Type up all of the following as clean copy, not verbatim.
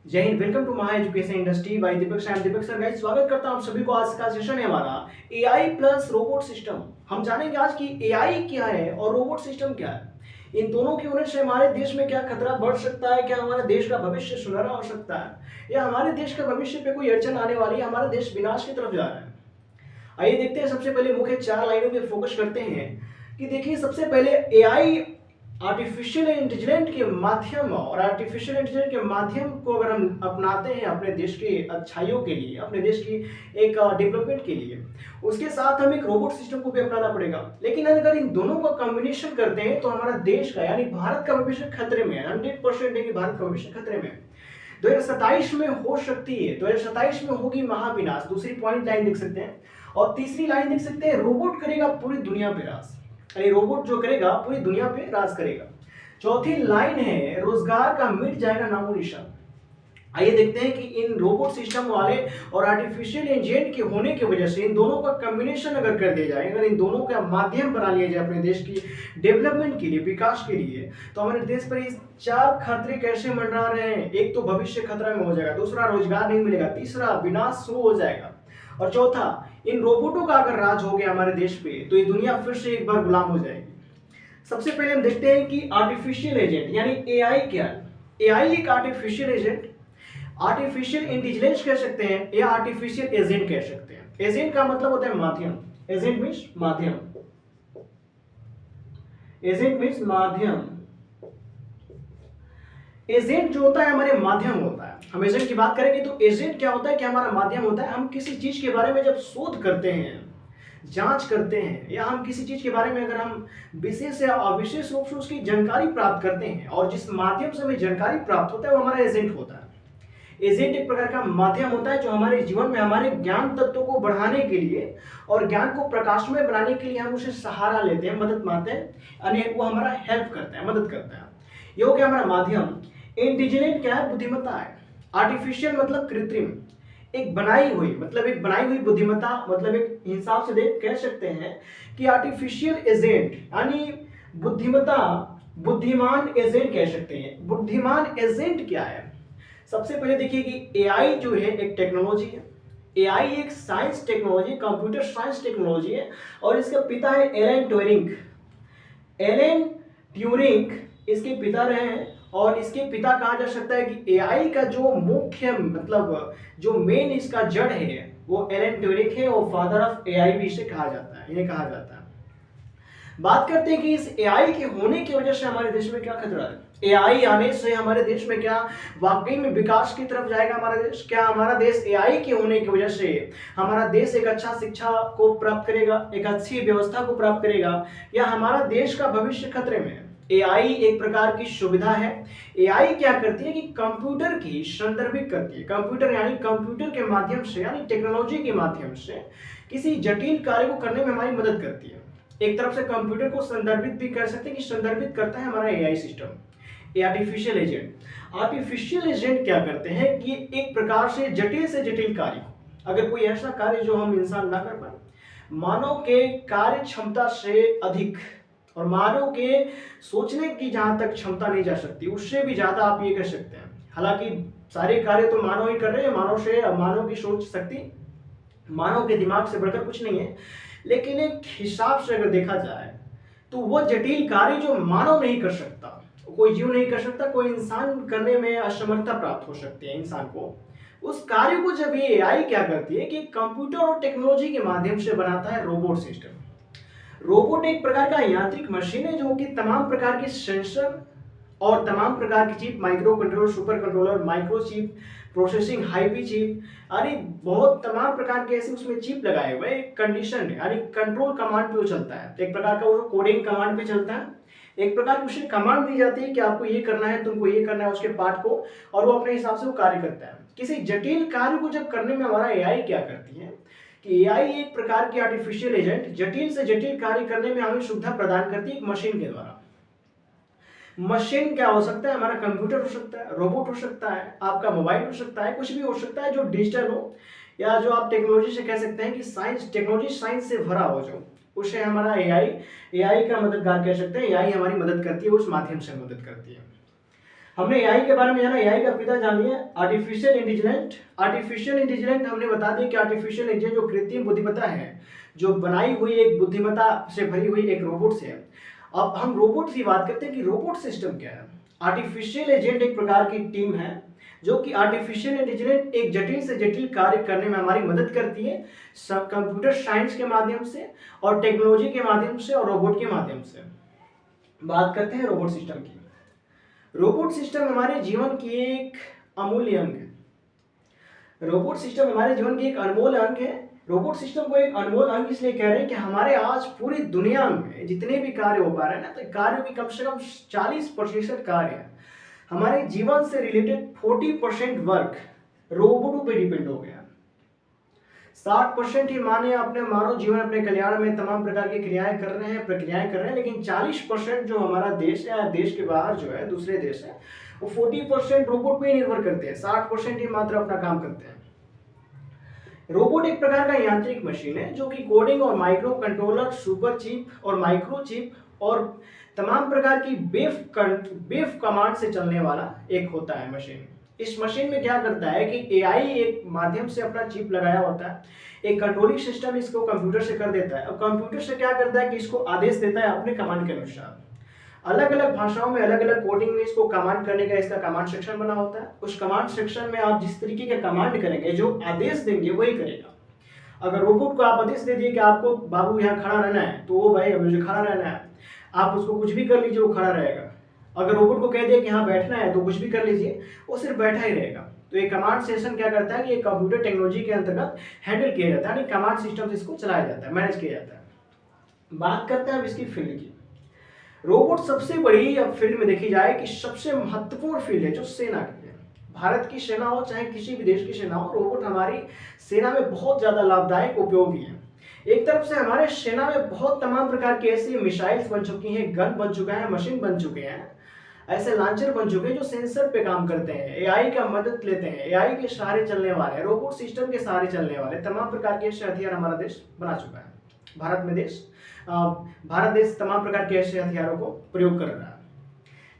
जय Hind. Welcome to my education industry by Deepak sir. Deepak sir guys, स्वागत करता हूं आप सभी को। आज का सेशन है हमारा एआई प्लस रोबोट सिस्टम। हम जानेंगे आज की एआई क्या है और रोबोट सिस्टम क्या है। इन दोनों के होने से हमारे देश में क्या खतरा बढ़ सकता है, क्या हमारे देश का भविष्य सुनहरा हो सकता है, या हमारे देश का भविष्य पे कोई अड़चन आने वाली है, हमारा देश विनाश की तरफ जा रहा है। आइए देखते हैं। सबसे पहले मुख्य 4 लाइनों पे फोकस करते हैं कि देखिए, सबसे पहले एआई आर्टिफिशियल इंटेलिजेंट के माध्यम और आर्टिफिशियल इंटेलिजेंट के माध्यम को अगर हम अपनाते हैं अपने देश की अच्छाइयों के लिए, अपने देश की एक डेवलपमेंट के लिए, उसके साथ हम एक रोबोट सिस्टम को भी अपनाना पड़ेगा। लेकिन अगर इन दोनों का कॉम्बिनेशन करते हैं तो हमारा देश का यानी भारत का भविष्य खतरे में है। 100% है कि भारत का भविष्य खतरे में है। 2027 में हो सकती है, 2027 में होगी महाविनाश। दूसरी पॉइंट लाइन देख सकते हैं। और तीसरी लाइन देख सकते हैं, रोबोट करेगा पूरी दुनिया पे राज। अरे रोबोट जो करेगा पूरी दुनिया पे राज करेगा। चौथी लाइन है, रोजगार का मिट जाएगा नामो निशान। आइए देखते हैं कि इन रोबोट सिस्टम वाले और आर्टिफिशियल इंटेलिजेंट के होने की वजह से इन दोनों का कॉम्बिनेशन अगर कर दिया जाए, अगर इन दोनों का माध्यम बना लिया जाए अपने देश की डेवलपमेंट के लिए, विकास के लिए, तो हमारे देश पर इस 4 खतरे कैसे मंडरा रहे हैं। एक तो भविष्य खतरा में हो जाएगा, दूसरा रोजगार नहीं मिलेगा, तीसरा विनाश शुरू हो जाएगा, और चौथा इन रोबोटों का अगर राज हो गया हमारे देश पे तो ये दुनिया फिर से एक बार गुलाम हो जाएगी। सबसे पहले हम देखते हैं कि आर्टिफिशियल एजेंट यानी एआई क्या है। एआई एक आर्टिफिशियल एजेंट, आर्टिफिशियल इंटेलिजेंस कह सकते हैं या आर्टिफिशियल एजेंट कह सकते हैं। एजेंट का मतलब होता है माध्यम। एजेंट मीन्स माध्यम। एजेंट मीन्स माध्यम। एजेंट जो होता है हमारे माध्यम होता है। हम एजेंट की बात करेंगे तो एजेंट क्या होता है कि हमारा माध्यम होता है। हम किसी चीज के बारे में जब शोध करते हैं, जांच करते हैं, या हम किसी चीज के बारे में अगर हम विशेष या अविशेष रूप से उसकी जानकारी प्राप्त करते हैं, और जिस माध्यम से हमें जानकारी प्राप्त होता है वो हमारा एजेंट होता है। एजेंट एक प्रकार का माध्यम होता है जो हमारे जीवन में हमारे ज्ञान तत्वों को बढ़ाने के लिए और ज्ञान को प्रकाशमय बनाने के लिए हम उसे सहारा लेते हैं, मदद मांगते हैं, यानी वो हमारा हेल्प करता है, मदद करता है। ये हो गया हमारा माध्यम। इंटेलिजेंट क्या है? बुद्धिमत्ता है। आर्टिफिशियल मतलब कृत्रिम, एक बनाई हुई, मतलब एक बनाई हुई बुद्धिमत्ता, मतलब एक हिसाब से देख कह सकते हैं कि आर्टिफिशियल एजेंट यानी बुद्धिमत्ता, बुद्धिमान एजेंट कह सकते हैं। बुद्धिमान एजेंट क्या है? सबसे पहले देखिए कि एआई जो है एक टेक्नोलॉजी है। एआई एक science technology, computer science technology है, और इसका पिता है एलन ट्यूरिंग। एलन ट्यूरिंग इसके पिता रहे हैं, और इसके पिता कहा जा सकता है कि एआई का जो मुख्य मतलब जो मेन इसका जड़ है वो एलन ट्यूरिंग है, और फादर ऑफ एआई भी इसे कहा जाता है, ये कहा जाता है। बात करते हैं कि इस एआई के होने की वजह से हमारे देश में क्या खतरा है। एआई आने से हमारे देश में क्या वाकई में विकास की तरफ जाएगा हमारा देश? क्या हमारा देश एआई के होने की वजह से हमारा देश एक अच्छा शिक्षा को प्राप्त करेगा, एक अच्छी व्यवस्था को प्राप्त करेगा, या हमारा देश का भविष्य खतरे में है? एआई एक प्रकार की सुविधा है। एआई क्या करती है कि कंप्यूटर की संदर्भित करती है। कंप्यूटर यानी कंप्यूटर के माध्यम से, यानी टेक्नोलॉजी के माध्यम से किसी जटिल कार्य को करने में हमारी मदद करती है। एक तरफ से कंप्यूटर को संदर्भित भी कर सकते हैं कि संदर्भित करता है हमारा AI system. Artificial agent, artificial agent क्या करते हैं कि एक प्रकार से जटिल कार्य, अगर कोई ऐसा कार्य जो हम इंसान ना कर पाए, मानव के कार्य क्षमता से अधिक, और मानव के सोचने की जहां तक क्षमता नहीं जा सकती उससे भी ज्यादा आप ये कह सकते हैं। हालांकि सारे कार्य तो मानव ही कर रहे हैं, मानव की सोच शक्ति, मानव के दिमाग से बढ़कर कुछ नहीं है, लेकिन एक हिसाब से अगर देखा जाए तो वह जटिल कार्य जो मानव नहीं कर सकता, कोई जीव नहीं कर सकता, कोई इंसान करने में असमर्थता प्राप्त हो सकती है इंसान को, उस कार्य को जब ये एआई क्या करती है कि कंप्यूटर और टेक्नोलॉजी के माध्यम से बनाता है रोबोट सिस्टम। रोबोट एक प्रकार का यांत्रिक मशीन है जो कि तमाम प्रकार के सेंसर और तमाम प्रकार की chip, micro controller, super controller, micro chip, processing हाईपी chip, यानी बहुत तमाम प्रकार के ऐसे उसमें चिप लगाए हुए एक कंडीशन है, यानी कंट्रोल कमांड पे वो चलता है। एक प्रकार का वो कोडिंग कमांड पे चलता है। एक प्रकार की उसे कमांड दी जाती है कि आपको ये करना है, तुमको ये करना है उसके पार्ट को, और वो अपने हिसाब से वो कार्य करता है। किसी जटिल कार्य को जब करने में हमारा एआई क्या करती है कि एआई एक प्रकार की आर्टिफिशियल एजेंट जटिल से जटिल कार्य करने में हमें सुविधा प्रदान करती है एक मशीन के द्वारा। मशीन क्या हो सकता है? हमारा कंप्यूटर हो सकता है, रोबोट हो सकता है, आपका मोबाइल हो सकता है, कुछ भी हो सकता है जो डिजिटल हो, या जो आप टेक्नोलॉजी से कह सकते हैं कि साइंस, टेक्नोलॉजी साइंस से भरा हो, जो उसे हमारा एआई, एआई का मददगार कह सकते हैं। एआई हमारी मदद करती है, उस माध्यम से मदद करती है। हमने एआई के बारे में जाना, एआई का पिता जान लिया आर्टिफिशियल इंटेलिजेंट। आर्टिफिशियल इंटेलिजेंट हमने बता दिया कि आर्टिफिशियल इंटेलिजेंस जो कृत्रिम बुद्धिमत्ता है, जो बनाई हुई एक बुद्धिमत्ता से भरी हुई एक रोबोट से है। अब हम रोबोट की बात करते हैं कि रोबोट सिस्टम क्या है। आर्टिफिशियल एजेंट एक प्रकार की टीम है जो कि आर्टिफिशियल इंटेलिजेंस एक जटिल से जटिल कार्य करने में हमारी मदद करती है, कंप्यूटर साइंस के माध्यम से और टेक्नोलॉजी के माध्यम से और रोबोट के माध्यम से। बात करते हैं रोबोट सिस्टम की। रोबोट सिस्टम हमारे जीवन की एक अमूल्य अंग है। रोबोट सिस्टम हमारे जीवन की एक अनमोल अंग है। रोबोट सिस्टम को एक अनमोल अंग इसलिए कह रहे हैं कि हमारे आज पूरी दुनिया में जितने भी कार्य हो पा रहे हैं ना, तो कार्यों की कम से कम 40% कार्य है हमारे जीवन से रिलेटेड। 40% वर्क रोबोटों पे डिपेंड हो गया। 60% ही माने अपने मानव जीवन अपने कल्याण में तमाम प्रकार की क्रियाएं कर रहे हैं, प्रक्रियाएं कर रहे हैं, लेकिन 40% जो हमारा देश है या देश के बाहर जो है दूसरे देश है, वो 40% रोबोट पे ही निर्भर करते हैं, 60% ही मात्र अपना काम करते हैं। रोबोट एक प्रकार का यांत्रिक मशीन है जो कि कोडिंग और माइक्रो कंट्रोलर, सुपर चिप और माइक्रो चिप और तमाम प्रकार की बेफ कमांड से चलने वाला एक होता है मशीन। इस मशीन में क्या करता है कि एआई एक माध्यम से अपना चिप लगाया होता है, एक कंट्रोलिंग सिस्टम इसको कंप्यूटर से कर देता है और कंप्यूटर से क्या करता है कि इसको आदेश देता है अपने कमांड के अनुसार। अलग अलग भाषाओं में अलग अलग कोडिंग में इसको कमांड करने का इसका कमांड सेक्शन बना होता है। उस कमांड सेक्शन में आप जिस तरीके का कमांड करेंगे, जो आदेश देंगे वही करेगा। अगर रोबोट को आप आदेश दे दिए कि आपको बाबू यहाँ खड़ा रहना है, तो वो भाई मुझे खड़ा रहना है, आप उसको कुछ भी कर लीजिए वो खड़ा रहेगा। अगर रोबोट को कह दिया कि यहाँ बैठना है तो कुछ भी कर लीजिए, वो सिर्फ बैठा ही रहेगा। तो ये कमांड सेक्शन क्या करता है कि ये कंप्यूटर टेक्नोलॉजी के अंतर्गत हैंडल किया जाता है, यानी कमांड सिस्टम से इसको चलाया जाता है, मैनेज किया जाता है। बात करते हैं अब इसकी फील्ड की। रोबोट सबसे बड़ी अब फील्ड में देखी जाए कि सबसे महत्वपूर्ण फील्ड है जो सेना की है। भारत की सेना हो चाहे किसी भी देश की सेना हो, रोबोट हमारी सेना में बहुत ज्यादा लाभदायक उपयोगी है। एक तरफ से हमारे सेना में बहुत तमाम प्रकार की ऐसी मिसाइल्स बन चुकी हैं, गन बन चुका है, मशीन बन चुके हैं, ऐसे लॉन्चर बन चुके हैं जो सेंसर पे काम करते हैं, एआई का मदद लेते हैं, एआई के सहारे चलने वाले, रोबोट सिस्टम के सहारे चलने वाले तमाम प्रकार के ऐसे हथियार हमारा देश बना चुका है। भारत देश तमाम प्रकार के ऐसे हथियारों को प्रयोग कर रहा है।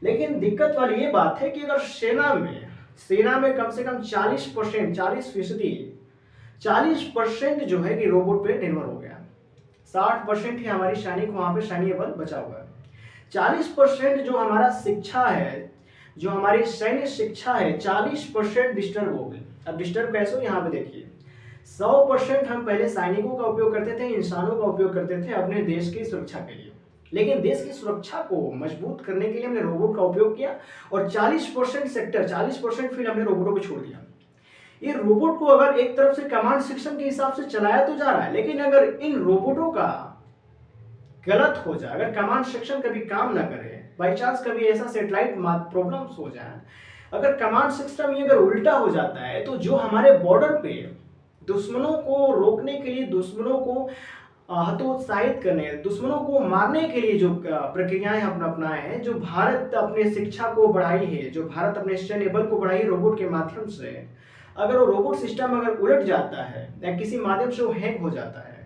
लेकिन दिक्कत वाली ये बात है कि अगर सेना में कम से कम 40% जो है कि रोबोट पे निर्भर हो गया। 60% ही हमारी सैनिक वहां पे सैन्य बल बचा हुआ है। 40% जो हमारा शिक्षा है, जो हमारी सैन्य शिक्षा है, 40% डिस्टर्ब हो गई। अब डिस्टर्ब कैसे हो, यहाँ पे देखिए। 100% हम पहले सैनिकों का उपयोग करते थे, इंसानों का उपयोग करते थे अपने देश की सुरक्षा के लिए, लेकिन देश की सुरक्षा को मजबूत करने के लिए हमने रोबोट का उपयोग किया और 40% फील्ड हमने रोबोटों को छोड़ दिया। ये रोबोट को अगर एक तरफ से कमांड सिस्टम के हिसाब से चलाया तो जा रहा है, लेकिन अगर इन रोबोटों का गलत हो जाए, अगर कमांड सेक्शन कभी काम ना करे, बाई चांस कभी ऐसा सेटेलाइट प्रॉब्लम्स हो जाए, अगर कमांड सिस्टम ये अगर उल्टा हो जाता है, तो जो हमारे बॉर्डर पे दुश्मनों को रोकने के लिए, दुश्मनों को हतोत्साहित करने, दुश्मनों को मारने के लिए जो प्रक्रियाएं हम अपनाए हैं, जो भारत अपने शिक्षा को बढ़ाई है, जो भारत अपने सैन्य बल को बढ़ाई है रोबोट के माध्यम से, अगर वो रोबोट सिस्टम अगर उलट जाता है या किसी माध्यम से वो हैक हो जाता है,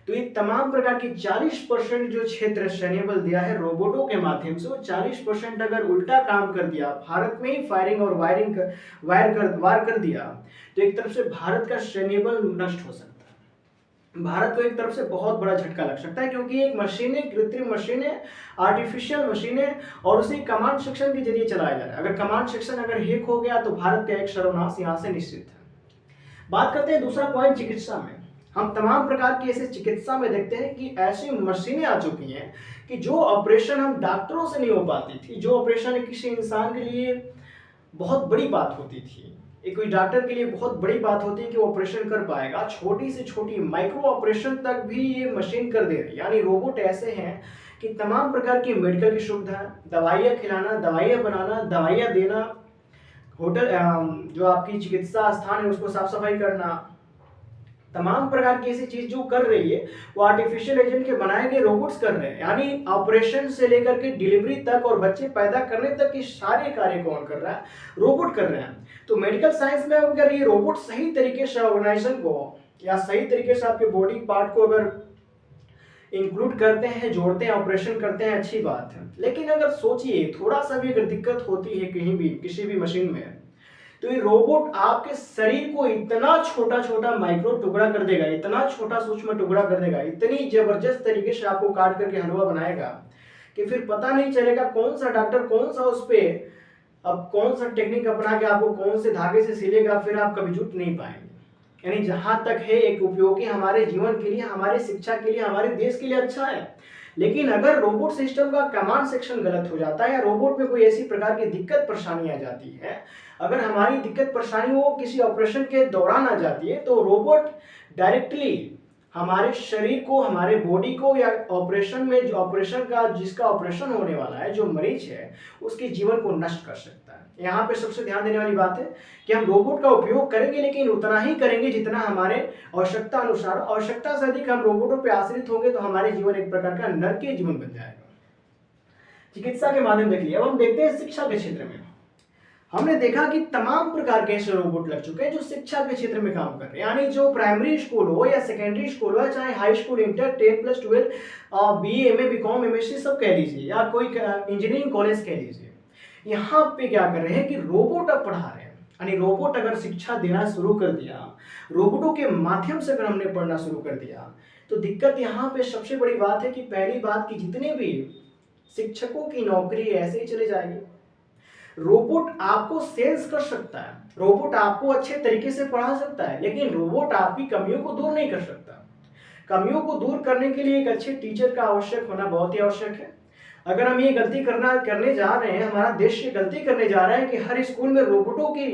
तो ये तमाम प्रकार की 40% जो क्षेत्र सैन्य बल दिया है रोबोटों के माध्यम से, वो 40% अगर उल्टा काम कर दिया, भारत में ही फायरिंग और वार कर दिया, तो एक तरफ से भारत का सैन्य बल नष्ट हो सकता है। भारत को एक तरफ से बहुत बड़ा झटका लग सकता है, क्योंकि एक मशीनें, कृत्रिम मशीनें, आर्टिफिशियल मशीनें और उसी कमांड सेक्शन के जरिए चलाया जा रहा है। अगर कमांड सेक्शन अगर हैक हो गया तो भारत का एक सर्वनाश यहाँ से निश्चित है। बात करते हैं दूसरा पॉइंट, चिकित्सा में। हम तमाम प्रकार की ऐसे चिकित्सा में देखते हैं कि ऐसी मशीनें आ चुकी हैं कि जो ऑपरेशन हम डॉक्टरों से नहीं हो पाती थी, जो ऑपरेशन किसी इंसान के लिए बहुत बड़ी बात होती थी, एक कोई डॉक्टर के लिए बहुत बड़ी बात होती है कि ऑपरेशन कर पाएगा, छोटी से छोटी माइक्रो ऑपरेशन तक भी ये मशीन कर दे रही है। यानी रोबोट ऐसे हैं कि तमाम प्रकार की मेडिकल की सुविधा, दवाइयाँ खिलाना, दवाइयाँ बनाना, दवाइयाँ देना, होटल जो आपकी चिकित्सा स्थान है उसको साफ सफाई करना, तमाम प्रकार की ऐसी चीज जो कर रही है वो आर्टिफिशियल एजेंट के बनाए गए रोबोट्स कर रहे हैं। यानी ऑपरेशन से लेकर के डिलीवरी तक और बच्चे पैदा करने तक के सारे कार्य कौन कर रहा है, रोबोट कर रहे हैं। तो मेडिकल साइंस में अगर ये रोबोट सही तरीके से ऑर्गेनाइजेशन को या सही तरीके से आपके बॉडी पार्ट को अगर इंक्लूड करते हैं, जोड़ते हैं, ऑपरेशन करते हैं, अच्छी बात है। लेकिन अगर सोचिए थोड़ा सा भी अगर दिक्कत होती है कहीं भी किसी भी मशीन में, तो ये रोबोट आपके शरीर को इतना छोटा छोटा माइक्रो टुकड़ा कर देगा, इतना छोटा सूक्ष्म टुकड़ा कर देगा, इतनी जबरदस्त तरीके से आपको काट करके हलवा बनाएगा कि फिर पता नहीं चलेगा कौन सा डॉक्टर कौन सा उस पे अब कौन सा टेक्निक अपना के आपको कौन से धागे से सिलेगा, फिर आप कभी जुट नहीं पाएंगे। यानी जहां तक है एक उपयोगी हमारे जीवन के लिए, हमारे शिक्षा के लिए, हमारे देश के लिए अच्छा है। लेकिन अगर रोबोट सिस्टम का कमांड सेक्शन गलत हो जाता है या रोबोट में कोई ऐसी प्रकार की दिक्कत परेशानी आ जाती है, अगर हमारी दिक्कत परेशानी वो किसी ऑपरेशन के दौरान आ जाती है, तो रोबोट डायरेक्टली हमारे शरीर को, हमारे बॉडी को या ऑपरेशन में जो ऑपरेशन का जिसका ऑपरेशन होने वाला है, जो मरीज है, उसके जीवन को नष्ट कर सकता है। यहाँ पे सबसे ध्यान देने वाली बात है कि हम रोबोट का उपयोग करेंगे, लेकिन उतना ही करेंगे जितना हमारे आवश्यकता अनुसार। आवश्यकता से अधिक हम रोबोटों पर आश्रित होंगे तो हमारे जीवन एक प्रकार का नरकीय जीवन बन जाएगा। चिकित्सा के माध्यम देखिए, अब हम देखते हैं शिक्षा के क्षेत्र में। हमने देखा कि तमाम प्रकार के ऐसे रोबोट लग चुके हैं जो शिक्षा के क्षेत्र में काम कर रहे हैं। यानी जो प्राइमरी स्कूल हो या सेकेंडरी स्कूल हो, चाहे high school, inter, 10+12, BA, MA, BCom, MSc सब कह लीजिए, या कोई इंजीनियरिंग कॉलेज कह लीजिए, यहाँ पे क्या कर रहे हैं कि रोबोट अब पढ़ा रहे हैं। यानी रोबोट अगर शिक्षा देना शुरू कर दिया, रोबोटों के माध्यम से अगर हमने पढ़ना शुरू कर दिया, तो दिक्कत यहाँ पे सबसे बड़ी बात है कि पहली बात कि जितने भी शिक्षकों की नौकरी ऐसे ही चले जाएगी। रोबोट आपको सेंस कर सकता है, रोबोट आपको अच्छे तरीके से पढ़ा सकता है, लेकिन रोबोट आपकी कमियों को दूर नहीं कर सकता। कमियों को दूर करने के लिए एक अच्छे टीचर का आवश्यक होना बहुत ही आवश्यक है। अगर हम ये गलती करने जा रहे हैं, हमारा देश ये गलती करने जा रहा है कि हर स्कूल में रोबोटों की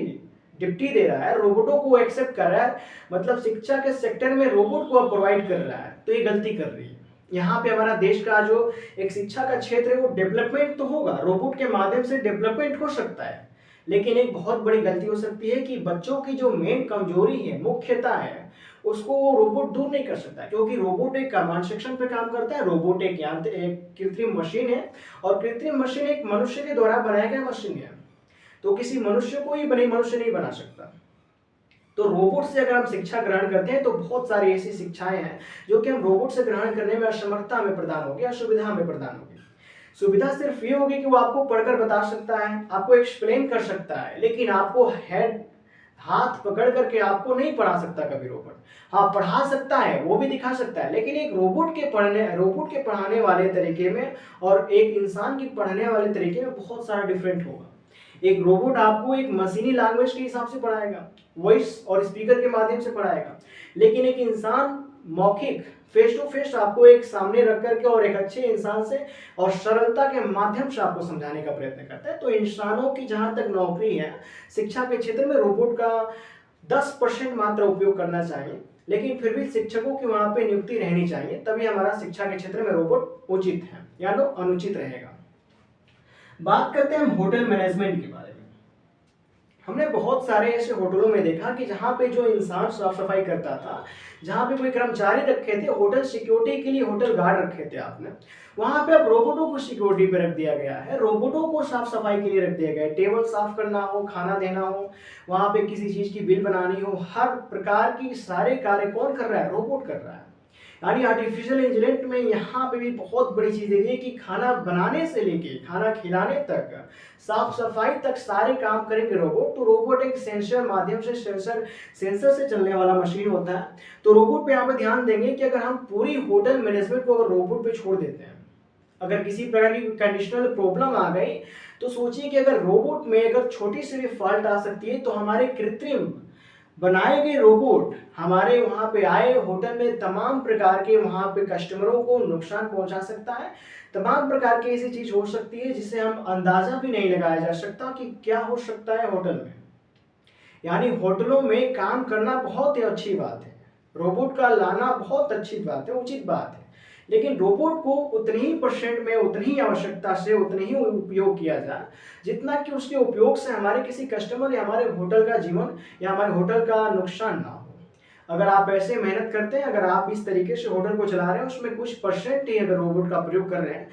डिप्टी दे रहा है, रोबोटों को एक्सेप्ट कर रहा है, मतलब शिक्षा के सेक्टर में रोबोट को प्रोवाइड कर रहा है, तो ये गलती कर रही है। यहाँ पे हमारा देश का जो एक शिक्षा का क्षेत्र है वो डेवलपमेंट तो होगा, रोबोट के माध्यम से डेवलपमेंट हो सकता है, लेकिन एक बहुत बड़ी गलती हो सकती है कि बच्चों की जो मेन कमजोरी है, मुख्यता है, उसको वो रोबोट दूर नहीं कर सकता, क्योंकि रोबोट एक कमांड सेक्शन पे काम करता है। रोबोट एक कृत्रिम मशीन है, और कृत्रिम मशीन एक मनुष्य के द्वारा बनाया गया मशीन है, तो किसी मनुष्य को ही मनुष्य नहीं बना सकता। तो रोबोट से अगर हम शिक्षा ग्रहण करते हैं तो बहुत सारी ऐसी शिक्षाएं हैं जो कि हम रोबोट से ग्रहण करने में असमर्थता हमें प्रदान होगी, असुविधा हमें प्रदान होगी। सुविधा सिर्फ ये होगी कि वो आपको पढ़कर बता सकता है, आपको एक्सप्लेन कर सकता है, लेकिन आपको हाथ पकड़ करके आपको नहीं पढ़ा सकता कभी रोबोट। हाँ, पढ़ा सकता है, वो भी दिखा सकता है, लेकिन एक रोबोट के पढ़ाने वाले तरीके में और एक इंसान के पढ़ाने वाले तरीके में बहुत सारा डिफरेंट होगा। एक रोबोट आपको एक मशीनी लैंग्वेज के हिसाब से पढ़ाएगा, वॉइस और स्पीकर के माध्यम से पढ़ाएगा, लेकिन एक इंसान मौखिक फेस टू फेस आपको एक सामने रख करके और एक अच्छे इंसान से और सरलता के माध्यम से आपको समझाने का प्रयत्न करता है। तो इंसानों की जहां तक नौकरी है शिक्षा के क्षेत्र में, रोबोट का 10% मात्र उपयोग करना चाहिए, लेकिन फिर भी शिक्षकों की वहां पे नियुक्ति रहनी चाहिए, तभी हमारा शिक्षा के क्षेत्र में रोबोट उचित है या तो अनुचित रहेगा। बात करते हैं हम होटल मैनेजमेंट के बारे में। हमने बहुत सारे ऐसे होटलों में देखा कि जहाँ पे जो इंसान साफ सफाई करता था, जहाँ पे कोई कर्मचारी रखे थे, होटल सिक्योरिटी के लिए होटल गार्ड रखे थे आपने, वहाँ पे अब रोबोटों को सिक्योरिटी पे रख दिया गया है, रोबोटों को साफ सफाई के लिए रख दिया गया है। टेबल साफ करना हो, खाना देना हो, वहाँ पे किसी चीज़ की बिल बनानी हो, हर प्रकार की सारे कार्य कौन कर रहा है? रोबोट कर रहा है। यानी आर्टिफिशियल इंटेलिजेंस में यहाँ पे भी बहुत बड़ी चीज़ है कि खाना बनाने से लेके खाना खिलाने तक, साफ सफाई तक सारे काम करेंगे रोबोट। तो रोबोट एक सेंसर माध्यम से सेंसर से चलने वाला मशीन होता है। तो रोबोट पे यहाँ पे ध्यान देंगे कि अगर हम पूरी होटल मैनेजमेंट को अगर रोबोट पे छोड़ देते हैं, अगर किसी प्रकार की कंडीशनल प्रॉब्लम आ गई, तो सोचिए कि अगर रोबोट में अगर छोटी सी भी फॉल्ट आ सकती है, तो हमारे कृत्रिम बनाए गए रोबोट हमारे वहाँ पे आए होटल में तमाम प्रकार के वहाँ पे कस्टमरों को नुकसान पहुँचा सकता है। तमाम प्रकार की ऐसी चीज़ हो सकती है जिससे हम अंदाज़ा भी नहीं लगाया जा सकता कि क्या हो सकता है होटल में। यानी होटलों में काम करना बहुत ही अच्छी बात है, रोबोट का लाना बहुत अच्छी बात है, उचित बात है, लेकिन रोबोट को उतनी ही परसेंट में, उतनी ही आवश्यकता से, उतनी ही उपयोग किया जाए जितना कि उसके उपयोग से हमारे किसी कस्टमर या हमारे होटल का जीवन या हमारे होटल का नुकसान ना हो। अगर आप ऐसे मेहनत करते हैं, अगर आप इस तरीके से होटल को चला रहे हैं, उसमें कुछ परसेंट ही अगर रोबोट का प्रयोग कर रहे हैं,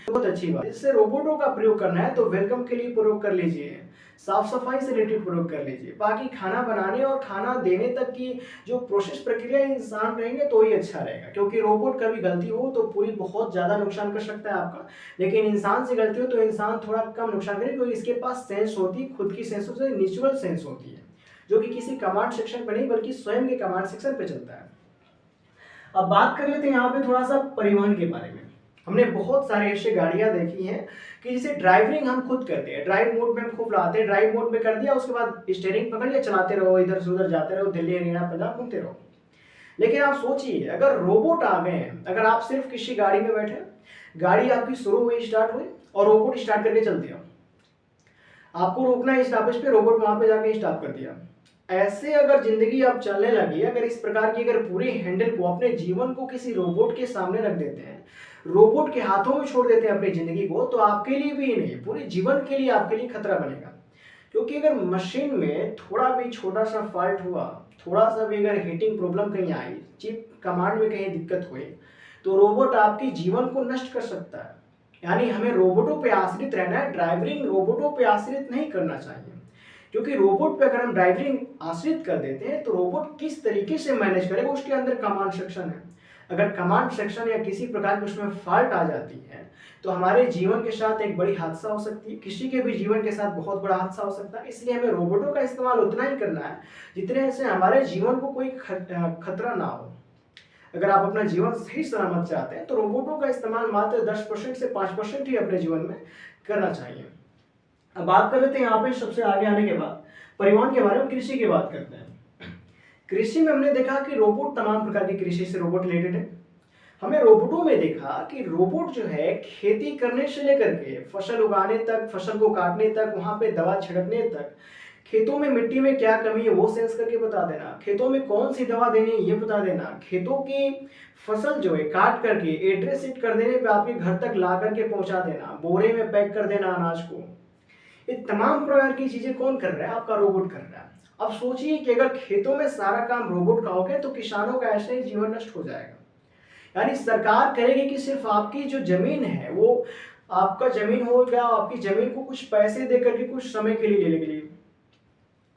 बहुत अच्छी बात। इससे रोबोटों का प्रयोग करना है तो वेलकम के लिए प्रयोग कर लीजिए, साफ सफाई से रिलेटेड प्रयोग कर लीजिए। बाकी खाना बनाने और खाना देने तक की जो प्रोसेस प्रक्रिया इंसान रहेंगे तो ही अच्छा रहेगा, क्योंकि रोबोट कभी गलती हो तो पूरी बहुत ज़्यादा नुकसान कर सकता है आपका, लेकिन इंसान से गलती हो तो इंसान थोड़ा कम नुकसान करे, क्योंकि इसके पास सेंस होती है, खुद की सेंस होती है, नेचुरल सेंस होती है, जो कि किसी कमांड सेक्शन पर नहीं बल्कि स्वयं के कमांड सेक्शन पर चलता है। अब बात कर लेते हैं यहाँ पे थोड़ा सा परिवहन के बारे में। हमने बहुत सारे ऐसे गाड़ियां देखी हैं कि जिसे ड्राइविंग हम खुद करते हैं, ड्राइव मोड में हम खूब लाते हैं, ड्राइव मोड में कर दिया, उसके बाद स्टीयरिंग पकड़ लिया, चलाते रहो, इधर से उधर जाते रहो, दिल्ली हरियाणा पंजाब घूमते रहो। लेकिन आप सोचिए, अगर रोबोट आ गए हैं, अगर आप सिर्फ किसी गाड़ी में बैठे, गाड़ी आपकी शुरू हुई, स्टार्ट हुई और रोबोट स्टार्ट करके चल दिया, आपको रोकना है स्टॉपेज पे, रोबोट वहां पे जाके स्टॉप कर दिया। ऐसे अगर जिंदगी आप चलने लगी, अगर इस प्रकार की अगर पूरी हैंडल को, अपने जीवन को किसी रोबोट के सामने रख देते हैं, रोबोट के हाथों में छोड़ देते हैं अपनी जिंदगी को, तो आपके लिए भी नहीं, पूरे जीवन के लिए आपके लिए खतरा बनेगा। क्योंकि अगर मशीन में थोड़ा भी छोटा सा फॉल्ट हुआ, थोड़ा सा भी अगर हीटिंग प्रॉब्लम कहीं आई, चिप कमांड में कहीं दिक्कत हुई, तो रोबोट आपके जीवन को नष्ट कर सकता है। यानी हमें रोबोटों पे आश्रित रहना है, ड्राइवरिंग रोबोटों पे आश्रित नहीं करना चाहिए। क्योंकि रोबोट पे अगर हम ड्राइवरिंग आश्रित कर देते हैं तो रोबोट किस तरीके से मैनेज करेगा, उसके अंदर कमांड सेक्शन है। अगर कमांड सेक्शन या किसी प्रकार की उसमें फॉल्ट आ जाती है तो हमारे जीवन के साथ एक बड़ी हादसा हो सकती है, किसी के भी जीवन के साथ बहुत बड़ा हादसा हो सकता है। इसलिए हमें रोबोटों का इस्तेमाल उतना ही करना है जितने से हमारे जीवन को कोई खतरा ना हो। अगर आप अपना जीवन सही सलामत चाहते हैं तो रोबोटों का इस्तेमाल मात्र 10% से 5% ही अपने जीवन में करना चाहिए। अब बात कर लेते हैं यहाँ पे सबसे आगे आने के बाद परिवहन के बारे में, कृषि की बात करते हैं। कृषि में हमने देखा कि रोबोट तमाम प्रकार की कृषि से रोबोट रिलेटेड है। हमने रोबोटों में देखा कि रोबोट जो है खेती करने से लेकर के फसल उगाने तक, फसल को काटने तक, वहां पे दवा छिड़कने तक, खेतों में मिट्टी में क्या कमी है वो सेंस करके बता देना, खेतों में कौन सी दवा देनी है ये बता देना, खेतों की फसल जो है काट करके एड्रेस सेट कर देने पे आपके घर तक ला करके पहुंचा देना, बोरे में पैक कर देना अनाज को। ये तमाम प्रकार की चीजें कौन कर रहा है? आपका रोबोट कर रहा है। अब सोचिए कि अगर खेतों में सारा काम रोबोट का हो गया तो किसानों का ऐसे ही जीवन नष्ट हो जाएगा। यानी सरकार करेगी कि सिर्फ आपकी जो जमीन है वो आपका जमीन हो गया, आपकी जमीन को कुछ पैसे दे करके कुछ समय के लिए ले लेगी,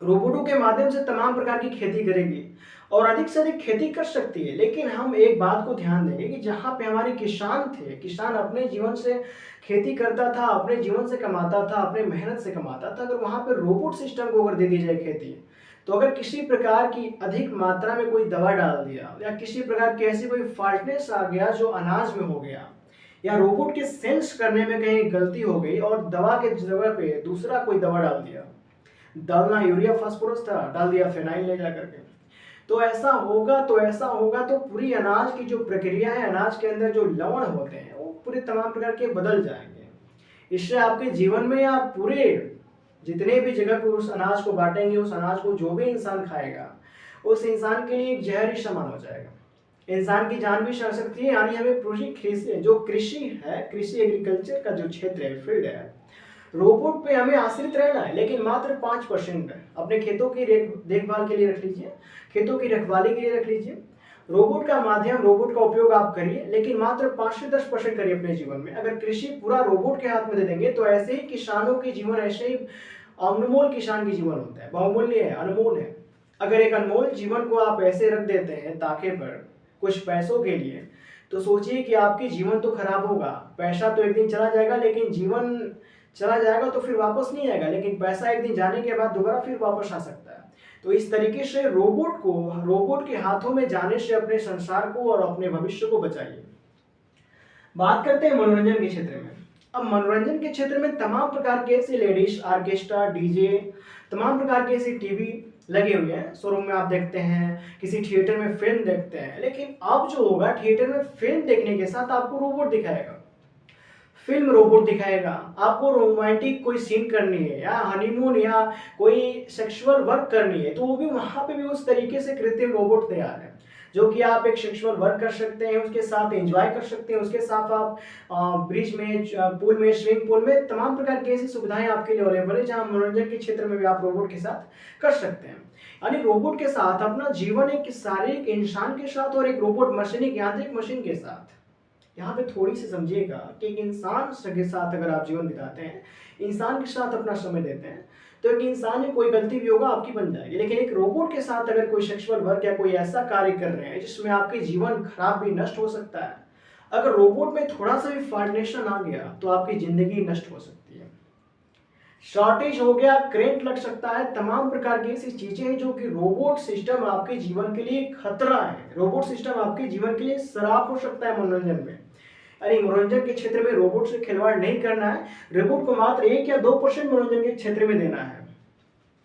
रोबोटों के माध्यम से तमाम प्रकार की खेती करेगी और अधिक से अधिक खेती कर सकती है। लेकिन हम एक बात को ध्यान देंगे कि जहाँ पे हमारे किसान थे, किसान अपने जीवन से खेती करता था, अपने जीवन से कमाता था, अपने मेहनत से कमाता था, अगर वहाँ पे रोबोट सिस्टम को अगर दे दी जाए खेती, तो अगर किसी प्रकार की अधिक मात्रा में कोई दवा डाल दिया या किसी प्रकार की ऐसी कोई फाल्टनेस आ गया जो अनाज में हो गया, या रोबोट के सेंस करने में कहीं गलती हो गई और दवा के जगह पे दूसरा कोई दवा डाल दिया, डालना यूरिया फास्फोरस था, डाल दिया फिनाइल ले जा करके, तो ऐसा होगा तो पूरी अनाज की जो प्रक्रिया है, अनाज के अंदर जो लवण होते हैं वो पूरे तमाम प्रकार के बदल जाएंगे। इससे आपके जीवन में या पूरे जितने भी जगह पे उस अनाज को बांटेंगे, उस अनाज को जो भी इंसान खाएगा उस इंसान के लिए एक जहरी समान हो जाएगा, इंसान की जान भी जा सकती है। यानी हमें पूरी जो कृषि है, कृषि एग्रीकल्चर का जो क्षेत्र है, फील्ड है, रोबोट पे हमें आश्रित रहना है, लेकिन मात्र 5% अपने खेतों की देखभाल के लिए रख लीजिए, खेतों की रखवाली के लिए रख लीजिए। रोबोट का माध्यम, रोबोट का उपयोग आप करिए, लेकिन मात्र 5 से 10% करिए अपने जीवन में। अगर कृषि पूरा रोबोट के हाथ में दे देंगे तो ऐसे ही किसानों के जीवन, ऐसे ही अनमोल किसान की जीवन होता है, बहुमूल्य है, अनमोल है। अगर एक अनमोल जीवन को आप ऐसे रख देते हैं ताके पर कुछ पैसों के लिए, तो सोचिए कि आपकी जीवन तो खराब होगा। पैसा तो एक दिन चला जाएगा, लेकिन जीवन चला जाएगा तो फिर वापस नहीं आएगा, लेकिन पैसा एक दिन जाने के बाद दोबारा फिर वापस आ सकता है। तो इस तरीके से रोबोट के हाथों में जाने से अपने संसार को और अपने भविष्य को बचाइए। बात करते हैं मनोरंजन के क्षेत्र में। अब मनोरंजन के क्षेत्र में तमाम प्रकार के ऐसे लेडीज ऑर्केस्ट्रा, डीजे, तमाम प्रकार के ऐसे टीवी लगे हुए हैं। शोरूम में आप देखते हैं, किसी थिएटर में फिल्म देखते हैं, लेकिन अब जो होगा, थिएटर में फिल्म देखने के साथ आपको रोबोट दिखाएगा, फिल्म रोबोट दिखाएगा। आपको रोमांटिक कोई सीन करनी है या हनीमून या कोई सेक्सुअल वर्क करनी है, तो वो भी वहां पे भी उस तरीके से कृत्रिम रोबोट तैयार है, जो कि आप एक सेक्सुअल वर्क कर सकते हैं, उसके साथ एंजॉय कर सकते हैं, उसके साथ आप ब्रिज में, पूल में, स्विमिंग पूल में, तमाम प्रकार की ऐसी सुविधाएं आपके लिए अवेलेबल है, जहां मनोरंजन के क्षेत्र में भी आप रोबोट के साथ कर सकते हैं। यानी रोबोट के साथ अपना जीवन एक शारीरिक इंसान के साथ और एक रोबोट मशीनिक यांत्रिक मशीन के साथ, यहाँ पे थोड़ी सी समझिएगा कि एक इंसान के साथ अगर आप जीवन बिताते हैं, इंसान के साथ अपना समय देते हैं, तो एक इंसान में कोई गलती भी होगा आपकी बन जाएगी। लेकिन एक रोबोट के साथ अगर कोई सेक्सुअल वर्क या कोई ऐसा कार्य कर रहे हैं जिसमें आपके जीवन खराब भी नष्ट हो सकता है, अगर रोबोट में थोड़ा सा भी फॉल्टेशन आ गया तो आपकी जिंदगी नष्ट हो सकती है। शॉर्टेज हो गया, करंट लग सकता है, तमाम प्रकार की ऐसी चीजें हैं जो कि रोबोट सिस्टम आपके जीवन के लिए खतरा है। रोबोट सिस्टम आपके जीवन के लिए श्राप हो सकता है मनोरंजन में। यानी मनोरंजन के क्षेत्र में रोबोट से खिलवाड़ नहीं करना है, रोबोट को मात्र 1 या 2% मनोरंजन के क्षेत्र में देना है।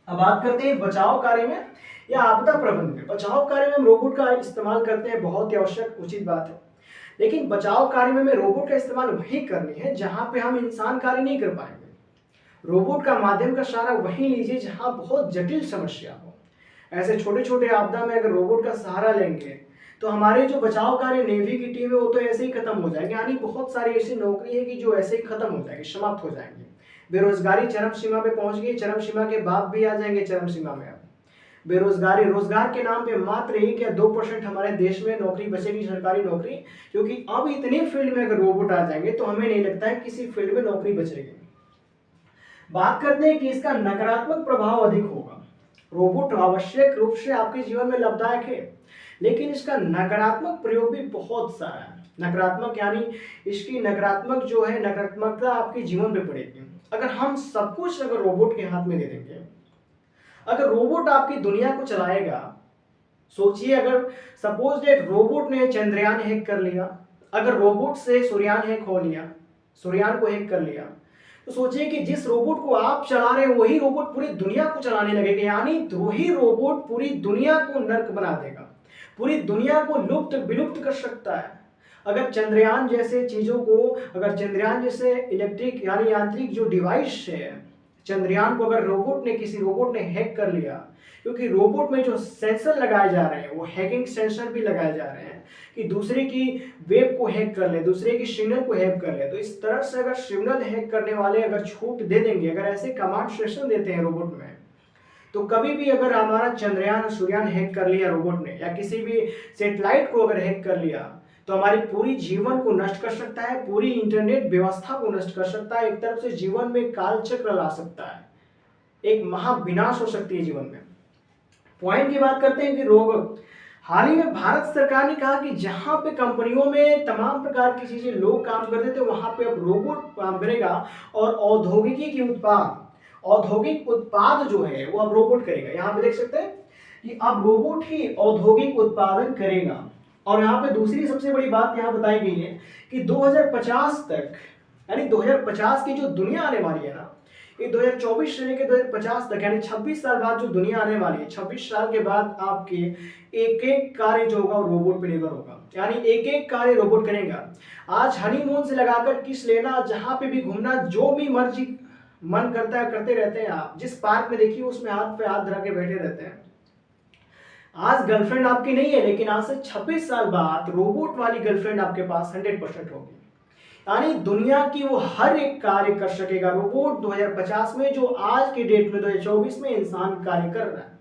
अब बात करते हैं बचाव कार्य में या आपदा प्रबंधन में। बचाव कार्य में हम रोबोट का इस्तेमाल करते हैं, बहुत ही आवश्यक उचित बात है। लेकिन बचाव कार्य में हमें रोबोट का इस्तेमाल वही करनी है जहां पे हम इंसान कार्य नहीं कर पाएंगे। रोबोट का माध्यम का सहारा वहीं लीजिए जहां बहुत जटिल समस्या हो। ऐसे छोटे छोटे आपदा में अगर रोबोट का सहारा लेंगे तो हमारे जो बचाव कार्य नेवी की टीम है वो तो ऐसे ही खत्म हो जाएंगे। यानी बहुत सारी ऐसी नौकरी है कि जो ऐसे ही खत्म हो जाएगी, समाप्त हो जाएंगी। बेरोजगारी चरम सीमा पे पहुंच गई, चरम सीमा के बाद भी आ जाएंगे चरम सीमा में। अब बेरोजगारी, रोजगार के नाम पे मात्र 1 या 2% हमारे देश में नौकरी बचेगी, सरकारी नौकरी, क्योंकि अब इतने फील्ड में अगर रोबोट आ जाएंगे तो हमें नहीं लगता है किसी फील्ड में नौकरी बचेगी। बात करते हैं कि इसका नकारात्मक प्रभाव अधिक होगा। रोबोट आवश्यक रूप से आपके जीवन में लाभदायक है, लेकिन इसका नकारात्मक प्रयोग भी बहुत सारा है। नकारात्मक यानी इसकी नकारात्मक जो है, नकारात्मकता आपके जीवन पे पड़ेगी। अगर हम सब कुछ अगर रोबोट के हाथ में दे देंगे, अगर रोबोट आपकी दुनिया को चलाएगा, सोचिए अगर सपोज दैट रोबोट ने चंद्रयान हैक कर लिया, अगर रोबोट से सूर्यान हैक हो लिया, सूर्यान को हैक कर लिया, तो सोचिए कि जिस रोबोट को आप चला रहे हैं वही रोबोट पूरी दुनिया को चलाने लगेगा। यानी वही रोबोट पूरी दुनिया को नर्क बना देगा, पूरी दुनिया को लुप्त विलुप्त कर सकता है। अगर चंद्रयान जैसे चीजों को, अगर चंद्रयान जैसे इलेक्ट्रिक यानी यांत्रिक जो डिवाइस है, चंद्रयान को अगर रोबोट ने, किसी रोबोट ने हैक कर लिया, क्योंकि रोबोट में जो सेंसर लगाए जा रहे हैं वो हैकिंग सेंसर भी लगाए जा रहे हैं कि दूसरे की वेब को हैक कर ले, दूसरे की सिग्नल को हैक कर ले। तो इस तरह से अगर सिग्नल हैक करने वाले अगर छूट दे देंगे, अगर ऐसे कमांड सेशन देते हैं रोबोट में, तो कभी भी अगर हमारा चंद्रयान सूर्यान हैक कर लिया रोबोट ने, या किसी भी सैटेलाइट को अगर हैक कर लिया, तो हमारी पूरी जीवन को नष्ट कर सकता है, पूरी इंटरनेट व्यवस्था को नष्ट कर सकता है। एक तरफ से जीवन में काल चक्र ला सकता है, एक महाविनाश हो सकती है जीवन में। पॉइंट की बात करते हैं कि रोबोट, हाल ही में भारत सरकार ने कहा कि जहां पे कंपनियों में तमाम प्रकार की चीजें लोग काम करते थे वहां पे अब रोबोट काम करेगा, और औद्योगिक उत्पाद जो है वो अब रोबोट करेगा। यहाँ पे देख सकते हैं कि अब रोबोट ही औद्योगिक उत्पादन करेगा। और यहाँ पे दूसरी सबसे बड़ी बात यहाँ बताई गई है कि 2050 तक, यानी 2050 की जो दुनिया आने वाली है ना, ये 2024 से लेकर 2050 तक, यानी 26 साल बाद जो दुनिया आने वाली है, 26 साल के बाद आपके एक एक कार्य जो होगा वो रोबोट पे निर्भर होगा। यानी एक एक कार्य रोबोट करेगा। आज हनीमून से लगाकर किस लेना, जहां पे भी घूमना, जो भी मर्जी मन करता है करते रहते हैं। आप जिस पार्क में देखिए उसमें हाथ पे हाथ धरा के बैठे रहते हैं। आज गर्लफ्रेंड आपकी नहीं है, लेकिन आज से 26 साल बाद रोबोट वाली गर्लफ्रेंड आपके पास 100% होगी। यानी दुनिया की वो हर एक कार्य कर सकेगा रोबोट 2050 में, जो आज के डेट में 2024 में इंसान कार्य कर रहा है।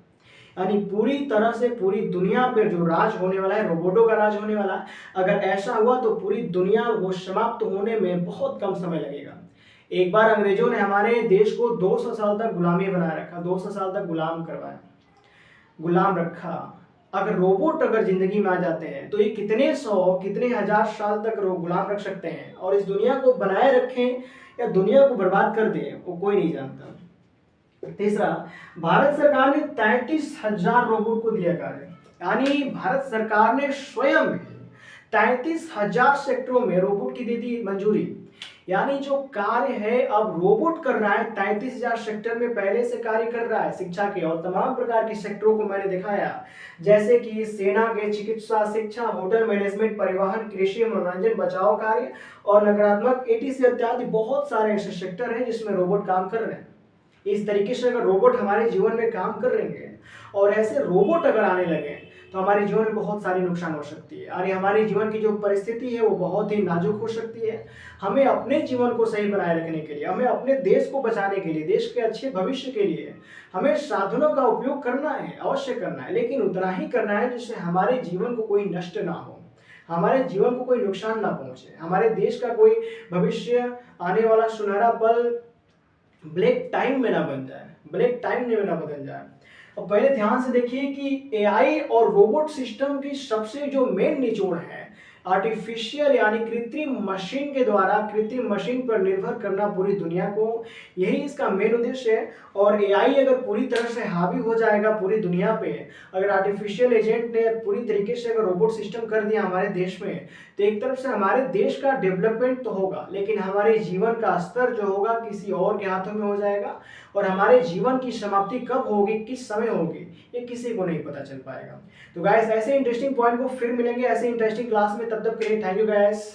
यानी पूरी तरह से पूरी दुनिया पर जो राज होने वाला है, रोबोटों का राज होने वाला है। अगर ऐसा हुआ तो पूरी दुनिया वो समाप्त होने में बहुत कम समय लगेगा। एक बार अंग्रेजों ने हमारे देश को 200 साल तक गुलामी बनाए रखा, 200 साल तक गुलाम करवाया, गुलाम रखा। अगर रोबोट अगर जिंदगी में आ जाते हैं तो ये कितने 100 कितने हजार साल तक गुलाम रख सकते हैं, और इस दुनिया को बनाए रखें या दुनिया को बर्बाद कर दें वो कोई नहीं जानता। तीसरा, भारत सरकार ने 33,000 रोबोट को दिया कार्य। यानी भारत सरकार ने स्वयं 33,000 सेक्टरों में रोबोट की दे दी मंजूरी। यानी जो कार्य है अब रोबोट कर रहा है, 33,000 सेक्टर में पहले से कार्य कर रहा है शिक्षा के, और तमाम प्रकार के सेक्टरों को मैंने दिखाया, जैसे कि सेना के, चिकित्सा, शिक्षा, होटल मैनेजमेंट, परिवहन, कृषि, मनोरंजन, बचाव कार्य और नकारात्मक एटीसी इत्यादि। बहुत सारे ऐसे सेक्टर हैं जिसमें रोबोट काम कर रहे हैं। इस तरीके से अगर रोबोट हमारे जीवन में काम कर रहे हैं और ऐसे रोबोट अगर आने लगे तो हमारे जीवन में बहुत सारी नुकसान हो सकती है। और हमारे जीवन की जो परिस्थिति है वो बहुत ही नाजुक हो सकती है। हमें अपने जीवन को सही बनाए रखने के लिए, हमें अपने देश को बचाने के लिए, देश के अच्छे भविष्य के लिए हमें साधनों का उपयोग करना है, अवश्य करना है, लेकिन उतना ही करना है जिससे हमारे जीवन को कोई नष्ट ना हो, हमारे जीवन को कोई नुकसान ना पहुंचे, हमारे देश का कोई भविष्य आने वाला सुनहरा पल ब्लैक टाइम में ना बन जाए, ब्लैक टाइम में ना बदल जाए। और पहले ध्यान से देखिए कि एआई और रोबोट सिस्टम की सबसे जो मेन निचोड़ है आर्टिफिशियल यानी कृत्रिम मशीन के द्वारा कृत्रिम मशीन पर निर्भर करना पूरी दुनिया को, यही इसका मेन उद्देश्य है। और एआई अगर पूरी तरह से हावी हो जाएगा पूरी दुनिया पे, अगर आर्टिफिशियल एजेंट ने पूरी तरीके से अगर रोबोट सिस्टम कर दिया हमारे देश में, तो एक तरफ से हमारे देश का डेवलपमेंट तो होगा, लेकिन हमारे जीवन का स्तर जो होगा किसी और के हाथों में हो जाएगा। और हमारे जीवन की समाप्ति कब होगी, किस समय होगी, ये किसी को नहीं पता चल पाएगा। तो गाइस ऐसे इंटरेस्टिंग पॉइंट को फिर मिलेंगे ऐसे इंटरेस्टिंग क्लास में, तब तक के लिए थैंक यू गाइस।